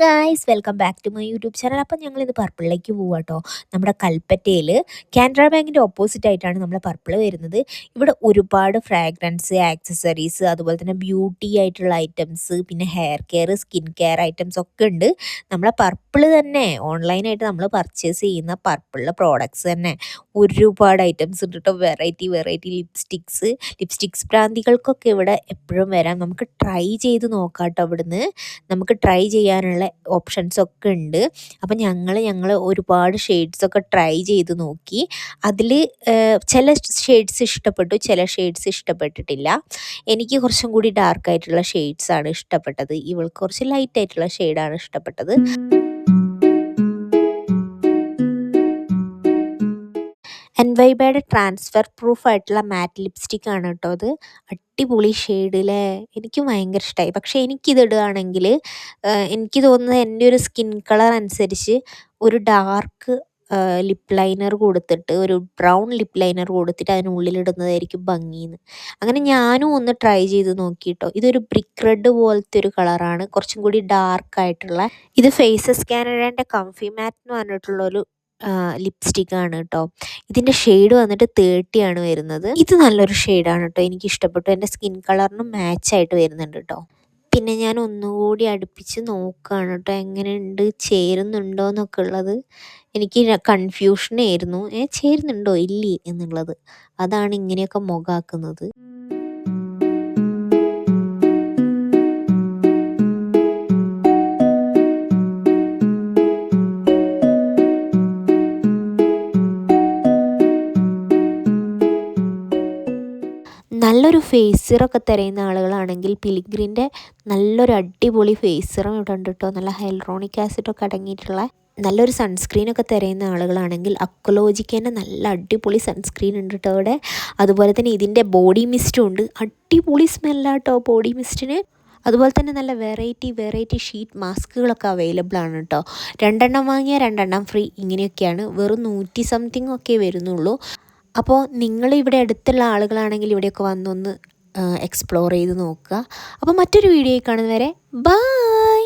Guys welcome back to my YouTube channel. അപ്പം ഞങ്ങളിത് പർപ്പിളിലേക്ക് പോവാം കേട്ടോ. നമ്മുടെ കൽപ്പറ്റയിൽ കാനറ ബാങ്കിൻ്റെ ഓപ്പോസിറ്റ് ആയിട്ടാണ് നമ്മുടെ പർപ്പിൾ വരുന്നത്. ഇവിടെ ഒരുപാട് ഫ്രാഗ്രൻസ്, ആക്സസറീസ്, അതുപോലെ തന്നെ ബ്യൂട്ടി ആയിട്ടുള്ള ഐറ്റംസ്, പിന്നെ hair care, skin care items ഒക്കെ ഉണ്ട്. നമ്മളെ പർപ്പിൾ തന്നെ ഓൺലൈനായിട്ട് നമ്മൾ പർച്ചേസ് ചെയ്യുന്ന പർപ്പിളിലെ പ്രോഡക്ട്സ് തന്നെ ഒരുപാട് ഐറ്റംസ് ഉണ്ട് കേട്ടോ. വെറൈറ്റി ലിപ്സ്റ്റിക്സ് പ്രാന്തികൾക്കൊക്കെ ഇവിടെ എപ്പോഴും വരാം. നമുക്ക് ട്രൈ ചെയ്ത് നോക്കാം കേട്ടോ. ഇവിടുന്ന് നമുക്ക് ട്രൈ ചെയ്യാനുള്ള ഓപ്ഷൻസ് ഒക്കെ ഉണ്ട്. അപ്പം ഞങ്ങൾ ഒരുപാട് ഷെയ്ഡ്സൊക്കെ ട്രൈ ചെയ്ത് നോക്കി. അതിൽ ചില ഷെയ്ഡ്സ് ഇഷ്ടപ്പെട്ടു, ചില ഷെയ്ഡ്സ് ഇഷ്ടപ്പെട്ടിട്ടില്ല. എനിക്ക് കുറച്ചും കൂടി ഡാർക്കായിട്ടുള്ള ഷെയ്ഡ്സാണ് ഇഷ്ടപ്പെട്ടത്. ഇവൾക്ക് കുറച്ച് ലൈറ്റ് ആയിട്ടുള്ള ഷെയ്ഡാണ് ഇഷ്ടപ്പെട്ടത്. എൻവൈബയുടെ ട്രാൻസ്ഫർ പ്രൂഫ് ആയിട്ടുള്ള മാറ്റ് ലിപ്സ്റ്റിക് ആണ് കേട്ടോ അത്. അടിപൊളി ഷെയ്ഡിലെ എനിക്ക് ഭയങ്കര ഇഷ്ടമായി. പക്ഷേ എനിക്കിതിടുകയാണെങ്കിൽ എനിക്ക് തോന്നുന്നത് എൻ്റെ ഒരു സ്കിൻ കളർ അനുസരിച്ച് ഒരു ഡാർക്ക് ലിപ്പ് ലൈനർ കൊടുത്തിട്ട്, ഒരു ബ്രൗൺ ലിപ്പ് ലൈനർ കൊടുത്തിട്ട് അതിനുള്ളിലിടുന്നതായിരിക്കും ഭംഗിയെന്ന്. അങ്ങനെ ഞാനും ഒന്ന് ട്രൈ ചെയ്ത് നോക്കിയിട്ടോ. ഇതൊരു ബ്രിക്ക് റെഡ് പോലത്തെ ഒരു കളറാണ്, കുറച്ചും കൂടി ഡാർക്കായിട്ടുള്ള. ഇത് ഫേസസ് കാനഡയുടെ കംഫി മാറ്റ് എന്ന് പറഞ്ഞിട്ടുള്ളൊരു ലിപ്സ്റ്റിക് ആണ് കേട്ടോ. ഇതിൻ്റെ ഷെയ്ഡ് വന്നിട്ട് 30 ആണ് വരുന്നത്. ഇത് നല്ലൊരു ഷെയ്ഡാണ് കേട്ടോ, എനിക്ക് ഇഷ്ടപ്പെട്ടു. എൻ്റെ സ്കിൻ കളറിനും മാച്ചായിട്ട് വരുന്നുണ്ട് കേട്ടോ. പിന്നെ ഞാൻ ഒന്നുകൂടി അടുപ്പിച്ച് നോക്കുകയാണ് കേട്ടോ, എങ്ങനെയുണ്ട്, ചേരുന്നുണ്ടോ എന്നൊക്കെ ഉള്ളത്. എനിക്ക് കൺഫ്യൂഷനായിരുന്നു, ചേരുന്നുണ്ടോ ഇല്ലേ എന്നുള്ളത്. അതാണ് ഇങ്ങനെയൊക്കെ മുഖാക്കുന്നത്. നല്ലൊരു ഫേസ് സിറമൊക്കെ തിരയുന്ന ആളുകളാണെങ്കിൽ പിലിഗ്രിൻ്റെ നല്ലൊരു അടിപൊളി ഫേസ് സിറം ഇവിടെ ഉണ്ട് കേട്ടോ. നല്ല ഹൈലറോണിക് ആസിഡൊക്കെ അടങ്ങിയിട്ടുള്ള നല്ലൊരു സൺസ്ക്രീനൊക്കെ തിരയുന്ന ആളുകളാണെങ്കിൽ അക്വലോജിക്കേൻ്റെ നല്ല അടിപൊളി സൺസ്ക്രീൻ ഉണ്ട് കേട്ടോ ഇവിടെ. അതുപോലെ തന്നെ ഇതിൻ്റെ ബോഡി മിസ്റ്റും ഉണ്ട്. അടിപൊളി സ്മെല്ലാട്ടോ ബോഡി മിസ്റ്റിന്. അതുപോലെ തന്നെ നല്ല വെറൈറ്റി ഷീറ്റ് മാസ്കുകളൊക്കെ അവൈലബിൾ ആണ് കേട്ടോ. 2 എണ്ണം വാങ്ങിയാൽ 2 എണ്ണം ഫ്രീ, ഇങ്ങനെയൊക്കെയാണ്. വെറും 100 സംതിങ് ഒക്കെ വരുന്നുള്ളൂ. അപ്പോൾ നിങ്ങളിവിടെ അടുത്തുള്ള ആളുകളാണെങ്കിൽ ഇവിടെയൊക്കെ വന്നൊന്ന് എക്സ്പ്ലോർ ചെയ്ത് നോക്കുക. അപ്പോൾ മറ്റൊരു വീഡിയോയിൽ കാണുന്നവരെ ബൈ.